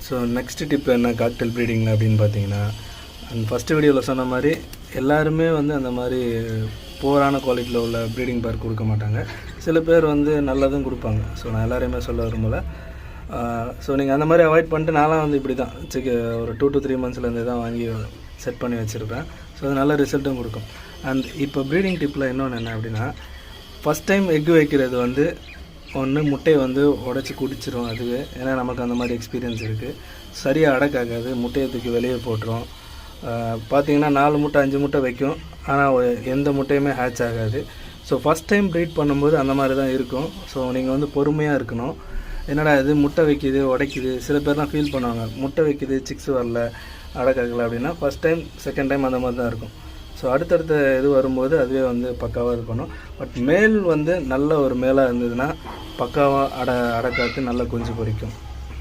So next tip என்ன cocktail ப்ரீடிங்கில் அப்படின்னு பார்த்தீங்கன்னா, அந்த ஃபஸ்ட்டு வீடியோவில் சொன்ன மாதிரி எல்லாருமே வந்து அந்த மாதிரி போரான குவாலிட்டியில் உள்ள ப்ரீடிங் பேர் கொடுக்க மாட்டாங்க. சில பேர் வந்து நல்லதும் கொடுப்பாங்க. ஸோ நான் எல்லாரையுமே சொல்ல விரும்பல. ஸோ நீங்கள் அந்த மாதிரி அவாய்ட் பண்ணிட்டு நான்லாம் வந்து இப்படி தான் ஒரு 2 to 3 மந்த்ஸ்லேருந்து தான் வாங்கி செட் பண்ணி வச்சுருப்பேன். ஸோ அது நல்ல ரிசல்ட்டும் கொடுக்கும். அண்ட் இப்போ ப்ரீடிங் டிப்பில் இன்னொன்று என்ன அப்படின்னா, ஃபஸ்ட் டைம் எக்கு வைக்கிறது வந்து ஒன்று முட்டையை வந்து உடச்சி குடிச்சிரும் அதுவே. ஏன்னா நமக்கு அந்த மாதிரி எக்ஸ்பீரியன்ஸ் இருக்குது. சரியாக அடக்காகாது, முட்டையை தூக்கி வெளியே போட்டுரும். பார்த்திங்கன்னா 4 முட்டை 5 முட்டை வைக்கும், ஆனால் எந்த முட்டையுமே ஹேட்ச் ஆகாது. ஸோ ஃபஸ்ட் டைம் ப்ரீட் பண்ணும்போது அந்த மாதிரி தான் இருக்கும். ஸோ நீங்கள் வந்து பொறுமையாக இருக்கணும். என்னடா இது முட்டை வைக்கிது உடைக்குது, சில பேர்லாம் ஃபீல் பண்ணுவாங்க, முட்டை வைக்கிது சிக்ஸ் வரல அடக்காகலை அப்படின்னா. ஃபஸ்ட் டைம் செகண்ட் டைம் அந்த மாதிரி தான் இருக்கும். ஸோ அடுத்தடுத்த இது வரும்போது அதுவே வந்து பக்காவாக இது பண்ணும். பட் மேல் வந்து நல்ல ஒரு மேலாக இருந்ததுன்னா பக்காவாக அடக்காத்து நல்ல குஞ்சு பொரிக்கும்.